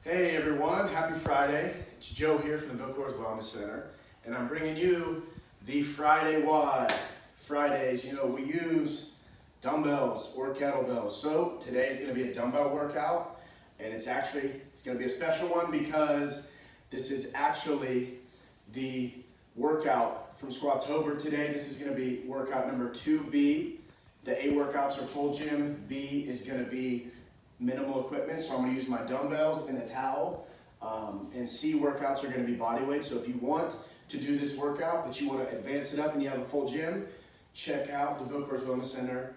Hey everyone, happy Friday. It's Joe here from the Bill Coors Wellness Center, and I'm bringing you the Friday WOD. Fridays, we use dumbbells or kettlebells. So today is going to be a dumbbell workout, and it's going to be a special one because this is actually the workout from Squat-tober today. This is going to be workout number 2B. The A workouts are full gym. B is going to be minimal equipment, so I'm going to use my dumbbells and a towel. And C workouts are going to be body weight. So if you want to do this workout, but you want to advance it up and you have a full gym, check out the Bill Coors Wellness Center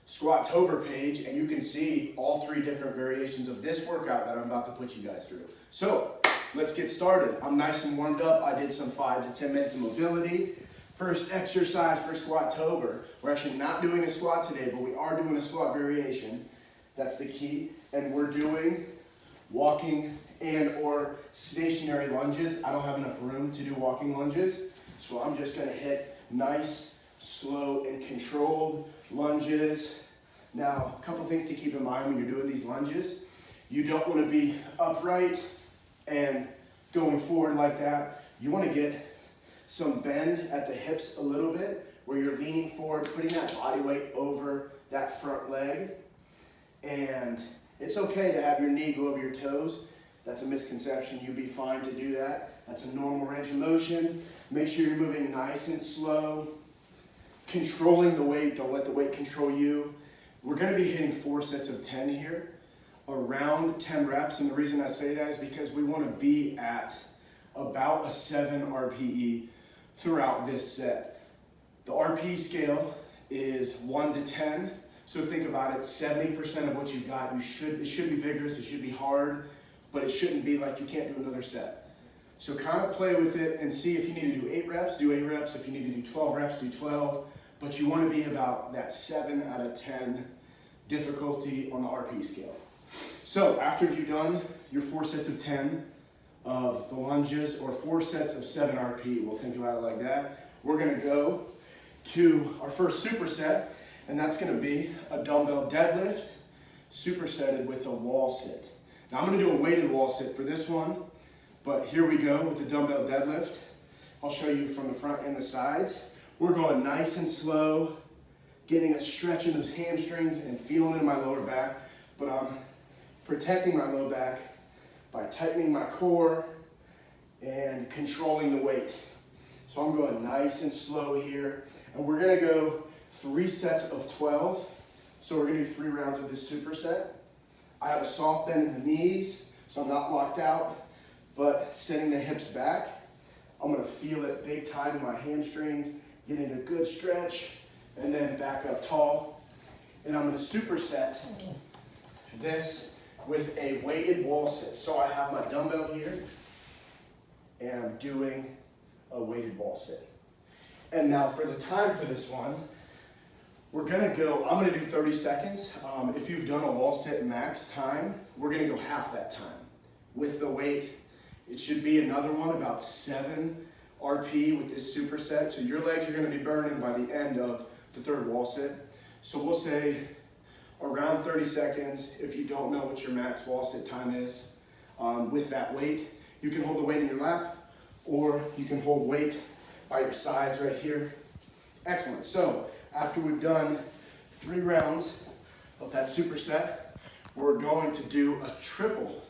Squat-tober page, and you can see all 3 different variations of this workout that I'm about to put you guys through. So let's get started. I'm nice and warmed up. I did some 5 to 10 minutes of mobility. First exercise for Squat-tober. We're actually not doing a squat today, but we are doing a squat variation. That's the key. And we're doing walking and or stationary lunges. I don't have enough room to do walking lunges, so I'm just gonna hit nice, slow, and controlled lunges. Now, a couple things to keep in mind when you're doing these lunges. You don't wanna be upright and going forward like that. You wanna get some bend at the hips a little bit, where you're leaning forward, putting that body weight over that front leg. And it's okay to have your knee go over your toes. That's a misconception. You'd be fine to do that. That's a normal range of motion. Make sure you're moving nice and slow. Controlling the weight. Don't let the weight control you. We're going to be hitting 4 sets of 10 here, around 10 reps. And the reason I say that is because we want to be at about a 7 RPE throughout this set. The RPE scale is 1 to 10. So think about it, 70% of what you've got, it should be vigorous, it should be hard, but it shouldn't be like you can't do another set. So kind of play with it and see if you need to do 8 reps, do 8 reps. If you need to do 12 reps, do 12. But you want to be about that 7 out of 10 difficulty on the RPE scale. So after you've done your 4 sets of 10 of the lunges, or 4 sets of 7 RPE, we'll think about it like that, we're going to go to our first superset. And that's going to be a dumbbell deadlift supersetted with a wall sit. Now I'm going to do a weighted wall sit for this one, but here we go with the dumbbell deadlift. I'll show you from the front and the sides. We're going nice and slow, getting a stretch in those hamstrings and feeling it in my lower back, but I'm protecting my low back by tightening my core and controlling the weight. So I'm going nice and slow here, and we're going to go 3 sets of 12. So we're going to do 3 rounds of this superset. I have a soft bend in the knees, so I'm not locked out, but setting the hips back. I'm going to feel it big time in my hamstrings, getting a good stretch, and then back up tall. And I'm going to superset this with a weighted wall sit. So I have my dumbbell here, and I'm doing a weighted wall sit. And now for the time for this one, I'm gonna do 30 seconds. If you've done a wall sit max time, we're gonna go half that time. With the weight, it should be another one, about 7 RP with this superset. So your legs are gonna be burning by the end of the 3rd wall sit. So we'll say around 30 seconds if you don't know what your max wall sit time is. With that weight, you can hold the weight in your lap, or you can hold weight by your sides right here. Excellent. So after we've done 3 rounds of that superset, we're going to do a triple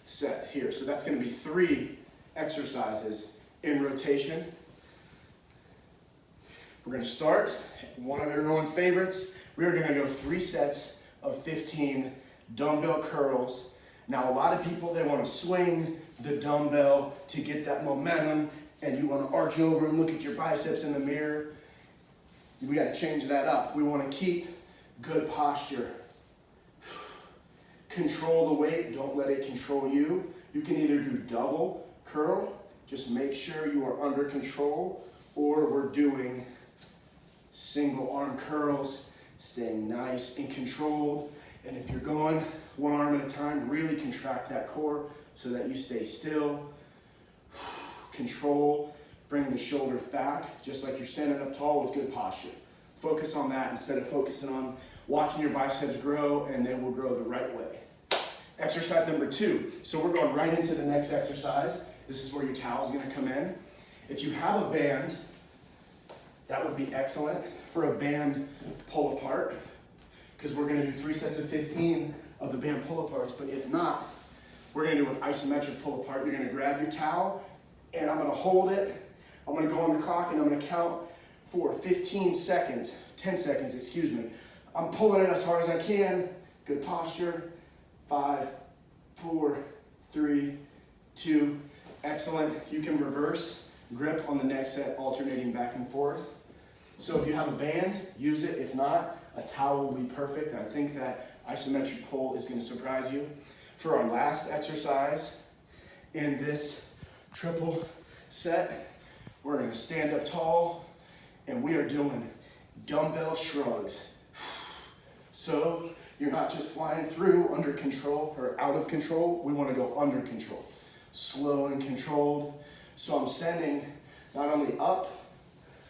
set here. So that's going to be 3 exercises in rotation. We're going to start, one of everyone's favorites. We're going to go 3 sets of 15 dumbbell curls. Now, a lot of people, they want to swing the dumbbell to get that momentum, and you want to arch over and look at your biceps in the mirror. We got to change that up. We want to keep good posture. Control the weight. Don't let it control you. You can either do double curl. Just make sure you are under control. Or we're doing single arm curls, staying nice and controlled. And if you're going 1 arm at a time, really contract that core so that you stay still. Control. Bring the shoulders back, just like you're standing up tall with good posture. Focus on that instead of focusing on watching your biceps grow, and they will grow the right way. Exercise number 2. So we're going right into the next exercise. This is where your towel is going to come in. If you have a band, that would be excellent for a band pull apart, because we're going to do 3 sets of 15 of the band pull aparts. But if not, we're going to do an isometric pull apart. You're going to grab your towel, and I'm going to hold it. I'm going to go on the clock, and I'm going to count for 10 seconds, excuse me. I'm pulling it as hard as I can. Good posture. 5, 4, 3, 2. Excellent. You can reverse grip on the next set, alternating back and forth. So if you have a band, use it. If not, a towel will be perfect. And I think that isometric pull is going to surprise you. For our last exercise in this triple set, we're going to stand up tall, and we are doing dumbbell shrugs. So you're not just flying through under control or out of control. We want to go under control, slow and controlled. So I'm sending not only up,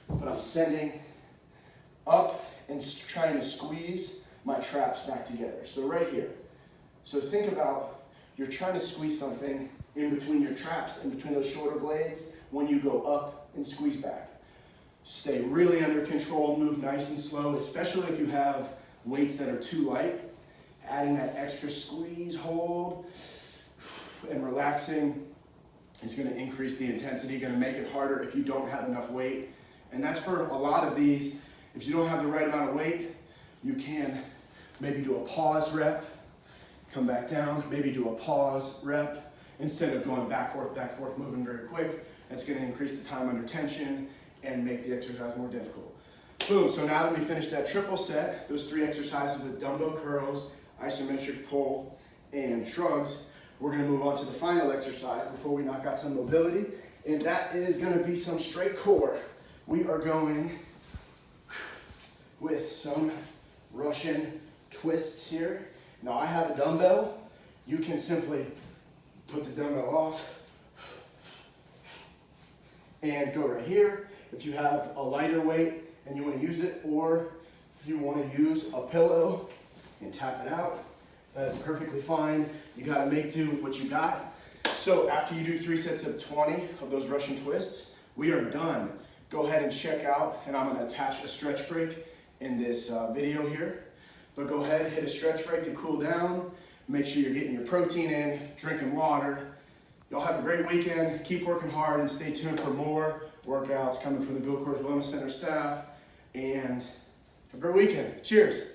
but I'm sending up and trying to squeeze my traps back together. So right here. So think about, you're trying to squeeze something in between your traps, in between those shoulder blades, when you go up and squeeze back. Stay really under control, move nice and slow, especially if you have weights that are too light. Adding that extra squeeze, hold, and relaxing is going to increase the intensity, going to make it harder if you don't have enough weight. And that's for a lot of these. If you don't have the right amount of weight, you can maybe do a pause rep, come back down, maybe do a pause rep, instead of going back, forth, moving very quick. That's going to increase the time under tension and make the exercise more difficult. Boom, so now that we finished that triple set, those 3 exercises with dumbbell curls, isometric pull, and shrugs, we're going to move on to the final exercise before we knock out some mobility, and that is going to be some straight core. We are going with some Russian twists here. Now I have a dumbbell. You can simply put the dumbbell off and go right here. If you have a lighter weight and you want to use it, or you want to use a pillow and tap it out, that is perfectly fine. You got to make do with what you got. So after you do 3 sets of 20 of those Russian twists, we are done. Go ahead and check out, and I'm going to attach a stretch break in this video here. But go ahead, hit a stretch break to cool down. Make sure you're getting your protein in, drinking water. Y'all have a great weekend. Keep working hard and stay tuned for more workouts coming from the Bill Coors Wellness Center staff. And have a great weekend. Cheers.